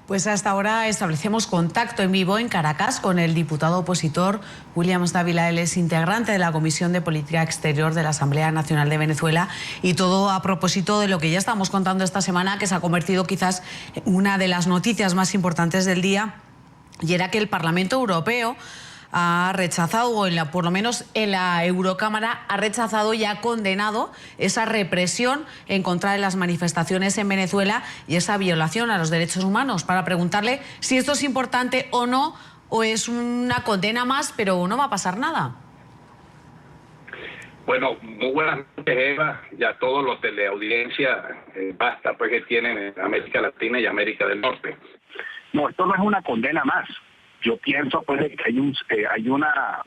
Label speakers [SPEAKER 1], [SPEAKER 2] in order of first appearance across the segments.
[SPEAKER 1] Pues hasta ahora establecemos contacto en vivo en Caracas con el diputado opositor Williams Dávila. Él es integrante de la Comisión de Política Exterior de la Asamblea Nacional de Venezuela, y todo a propósito de lo que ya estamos contando esta semana, que se ha convertido quizás en una de las noticias más importantes del día, y era que el Parlamento Europeo ha rechazado, o por lo menos en la Eurocámara ha rechazado y ha condenado esa represión en contra de las manifestaciones en Venezuela y esa violación a los derechos humanos, para preguntarle si esto es importante o no, o es una condena más, pero no va a pasar nada.
[SPEAKER 2] Bueno, muy buenas noches, Eva, y a todos los teleaudiencia basta pues que tienen en América Latina y América del Norte. No, esto no es una condena más. Yo pienso pues que hay una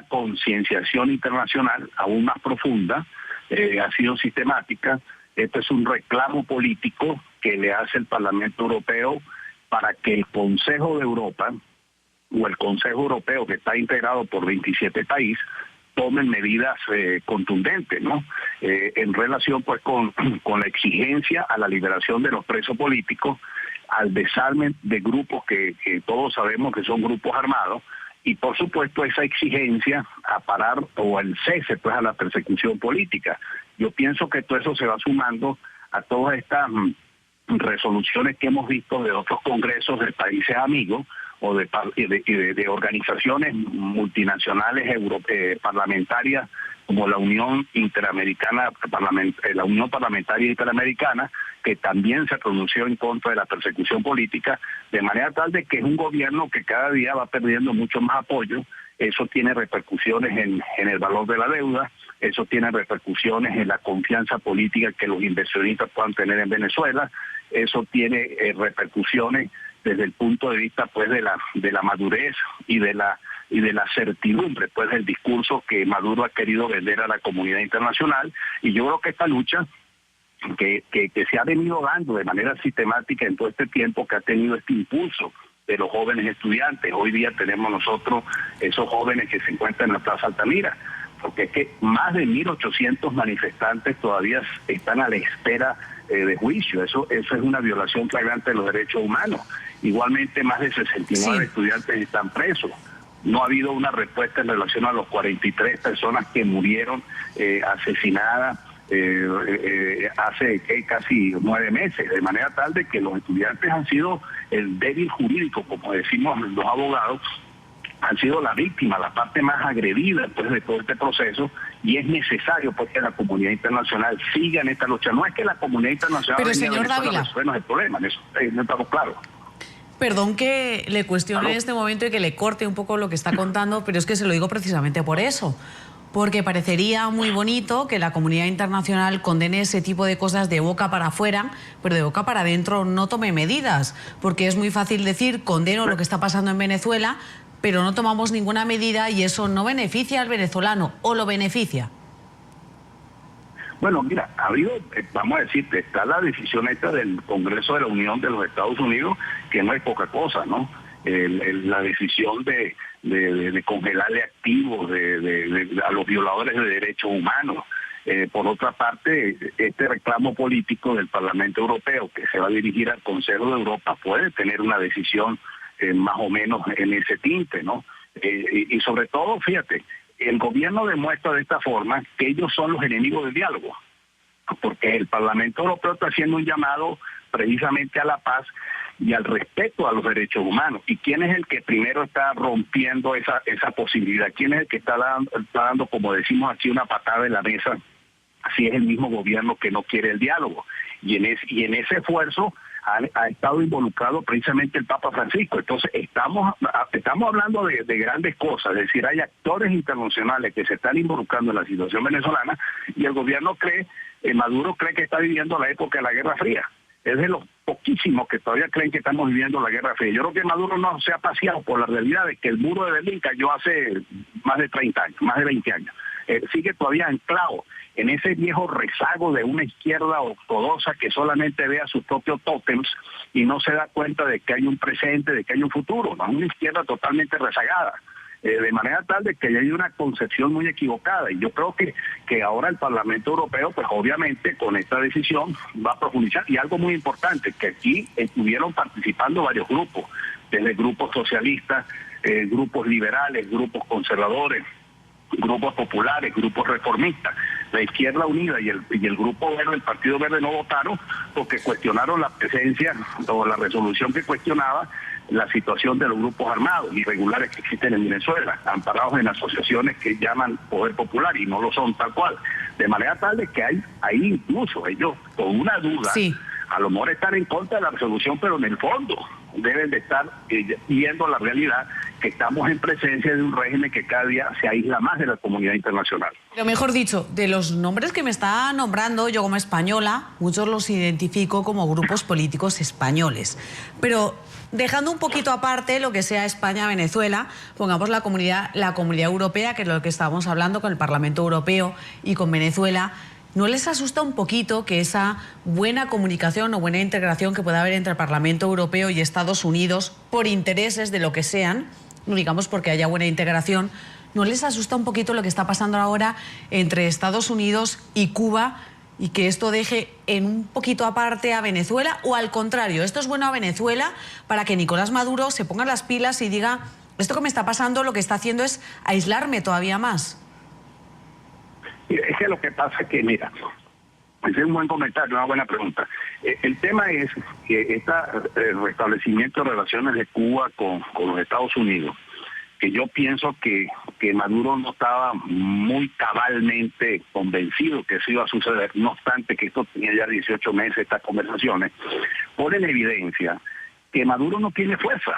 [SPEAKER 2] concienciación internacional aún más profunda, ha sido sistemática. Esto es un reclamo político que le hace el Parlamento Europeo para que el Consejo de Europa, o el Consejo Europeo, que está integrado por 27 países, tomen medidas contundentes, ¿no? En relación pues con la exigencia a la liberación de los presos políticos, al desarme de grupos que todos sabemos que son grupos armados, y por supuesto esa exigencia a parar o el cese pues a la persecución política. Yo pienso que todo eso se va sumando a todas estas resoluciones que hemos visto de otros congresos de países amigos o de organizaciones multinacionales parlamentarias como la Unión Interamericana, la Unión Parlamentaria Interamericana, que también se pronunció en contra de la persecución política, de manera tal de que es un gobierno que cada día va perdiendo mucho más apoyo. Eso tiene repercusiones en el valor de la deuda, eso tiene repercusiones en la confianza política que los inversionistas puedan tener en Venezuela, eso tiene repercusiones desde el punto de vista pues de la madurez y de la certidumbre pues del discurso que Maduro ha querido vender a la comunidad internacional. Y yo creo que esta lucha que se ha venido dando de manera sistemática en todo este tiempo, que ha tenido este impulso de los jóvenes estudiantes. Hoy día tenemos nosotros esos jóvenes que se encuentran en la Plaza Altamira, porque es que más de 1.800 manifestantes todavía están a la espera de juicio. Eso es una violación flagrante de los derechos humanos. Igualmente, más de 69 estudiantes están presos. No ha habido una respuesta en relación a los 43 personas que murieron asesinadas hace casi 9 meses, de manera tal de que los estudiantes han sido el débil jurídico, como decimos los abogados, han sido la víctima, la parte más agredida después de todo este proceso, y es necesario pues que la comunidad internacional siga en esta lucha. No es que la comunidad internacional
[SPEAKER 1] pero señor Dávila,
[SPEAKER 2] resuelva el problema, en eso no estamos claros.
[SPEAKER 1] Perdón que le cuestione en este momento y que le corte un poco lo que está contando, pero es que se lo digo precisamente por eso. Porque parecería muy bonito que la comunidad internacional condene ese tipo de cosas de boca para afuera, pero de boca para adentro no tome medidas. Porque es muy fácil decir, condeno lo que está pasando en Venezuela, pero no tomamos ninguna medida y eso no beneficia al venezolano, ¿o lo beneficia?
[SPEAKER 2] Bueno, mira, ha habido, vamos a decir, está la decisión esta del Congreso de la Unión de los Estados Unidos, que no es poca cosa, ¿no? La decisión de congelarle activos a los violadores de derechos humanos. Por otra parte, este reclamo político del Parlamento Europeo que se va a dirigir al Consejo de Europa puede tener una decisión más o menos en ese tinte, ¿no? Y sobre todo, fíjate, el gobierno demuestra de esta forma que ellos son los enemigos del diálogo, porque el Parlamento Europeo está haciendo un llamado precisamente a la paz y al respeto a los derechos humanos. ¿Y quién es el que primero está rompiendo esa posibilidad? ¿Quién es el que está dando, como decimos aquí, una patada en la mesa? Así es el mismo gobierno que no quiere el diálogo. Y en ese esfuerzo ha estado involucrado precisamente el Papa Francisco. Entonces estamos hablando de grandes cosas, es decir, hay actores internacionales que se están involucrando en la situación venezolana, y el gobierno Maduro cree que está viviendo la época de la Guerra Fría. Es de los poquísimos que todavía creen que estamos viviendo la Guerra Fría. Yo creo que Maduro no se ha paseado por la realidad de que el muro de Berlín cayó hace más de 30 años, más de 20 años. Sigue todavía anclado en ese viejo rezago de una izquierda ortodoxa que solamente ve a sus propios tótems y no se da cuenta de que hay un presente, de que hay un futuro, ¿no? Una izquierda totalmente rezagada. de manera tal de que hay una concepción muy equivocada. Y yo creo que ahora el Parlamento Europeo, pues obviamente con esta decisión va a profundizar. Y algo muy importante, que aquí estuvieron participando varios grupos, desde grupos socialistas, grupos liberales, grupos conservadores, grupos populares, grupos reformistas. La Izquierda Unida y el Grupo Verde, el Partido Verde, no votaron porque cuestionaron la presencia o la resolución que cuestionaba la situación de los grupos armados irregulares que existen en Venezuela, amparados en asociaciones que llaman Poder Popular y no lo son tal cual. De manera tal de que hay incluso ellos con una duda,
[SPEAKER 1] sí,
[SPEAKER 2] a lo mejor están en contra de la resolución, pero en el fondo deben de estar viendo la realidad que estamos en presencia de un régimen que cada día se aísla más de la comunidad internacional.
[SPEAKER 1] Pero mejor dicho, de los nombres que me está nombrando, yo como española, muchos los identifico como grupos políticos españoles. Pero dejando un poquito aparte lo que sea España-Venezuela, pongamos la comunidad europea, que es lo que estábamos hablando con el Parlamento Europeo y con Venezuela. ¿No les asusta un poquito que esa buena comunicación o buena integración que pueda haber entre el Parlamento Europeo y Estados Unidos, por intereses de lo que sean, no digamos porque haya buena integración, ¿no les asusta un poquito lo que está pasando ahora entre Estados Unidos y Cuba y que esto deje en un poquito aparte a Venezuela? O al contrario, esto es bueno a Venezuela para que Nicolás Maduro se ponga las pilas y diga, esto que me está pasando lo que está haciendo es aislarme todavía más?
[SPEAKER 2] Es que lo que pasa es que, mira, ese es un buen comentario, una buena pregunta. El tema es que este restablecimiento de relaciones de Cuba con los Estados Unidos, que yo pienso que Maduro no estaba muy cabalmente convencido que eso iba a suceder, no obstante que esto tenía ya 18 meses, estas conversaciones, pone en evidencia que Maduro no tiene fuerza.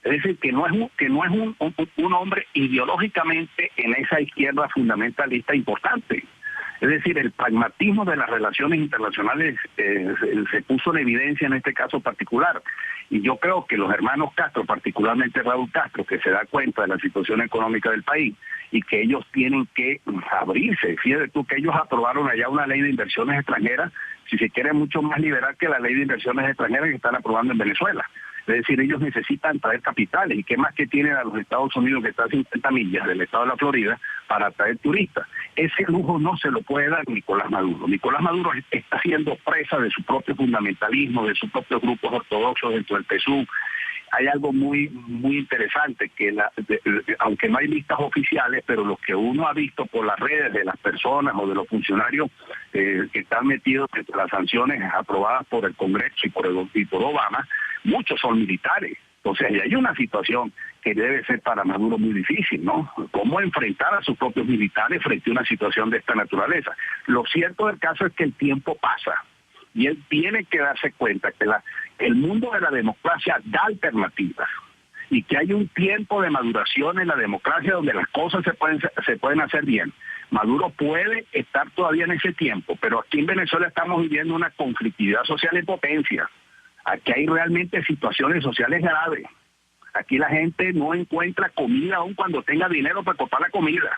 [SPEAKER 2] Es decir, que no es un hombre ideológicamente en esa izquierda fundamentalista importante. Es decir, el pragmatismo de las relaciones internacionales se puso en evidencia en este caso particular. Y yo creo que los hermanos Castro, particularmente Raúl Castro, que se da cuenta de la situación económica del país y que ellos tienen que abrirse. Fíjate tú que ellos aprobaron allá una ley de inversiones extranjeras, si se quiere mucho más liberal que la ley de inversiones extranjeras que están aprobando en Venezuela. Es decir, ellos necesitan traer capitales, y qué más que tienen a los Estados Unidos, que está a 50 millas del estado de la Florida, para traer turistas. Ese lujo no se lo puede dar Nicolás Maduro. Nicolás Maduro está siendo presa de su propio fundamentalismo, de sus propios grupos ortodoxos dentro del PSUV. Hay algo muy interesante, que aunque no hay listas oficiales, pero lo que uno ha visto por las redes de las personas o de los funcionarios que están metidos entre las sanciones aprobadas por el Congreso y por Obama, muchos son militares. Entonces, hay una situación que debe ser para Maduro muy difícil, ¿no? ¿Cómo enfrentar a sus propios militares frente a una situación de esta naturaleza? Lo cierto del caso es que el tiempo pasa y él tiene que darse cuenta que el mundo de la democracia da alternativas y que hay un tiempo de maduración en la democracia donde las cosas se pueden hacer bien. Maduro puede estar todavía en ese tiempo, pero aquí en Venezuela estamos viviendo una conflictividad social en potencia. Aquí hay realmente situaciones sociales graves. Aquí la gente no encuentra comida aun cuando tenga dinero para comprar la comida.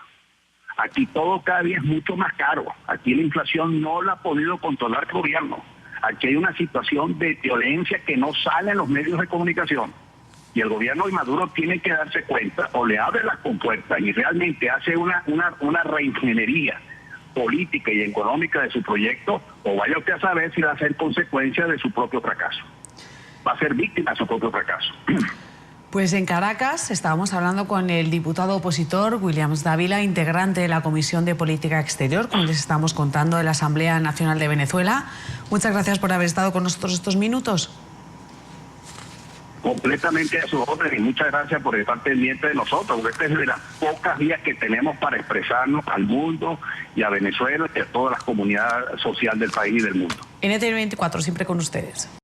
[SPEAKER 2] Aquí todo cada día es mucho más caro. Aquí la inflación no la ha podido controlar el gobierno. Aquí hay una situación de violencia que no sale en los medios de comunicación. Y el gobierno de Maduro tiene que darse cuenta, o le abre las compuertas y realmente hace una reingeniería política y económica de su proyecto, o vaya usted a saber si va a ser consecuencia de su propio fracaso. Va a ser víctima de su propio fracaso.
[SPEAKER 1] Pues en Caracas estábamos hablando con el diputado opositor Williams Dávila, integrante de la Comisión de Política Exterior, como les estamos contando, de la Asamblea Nacional de Venezuela. Muchas gracias por haber estado con nosotros estos minutos.
[SPEAKER 2] Completamente a su orden, y muchas gracias por estar pendiente de nosotros, porque esta es de las pocas vías que tenemos para expresarnos al mundo y a Venezuela y a toda la comunidad social del país y del mundo.
[SPEAKER 1] NTN 24, siempre con ustedes.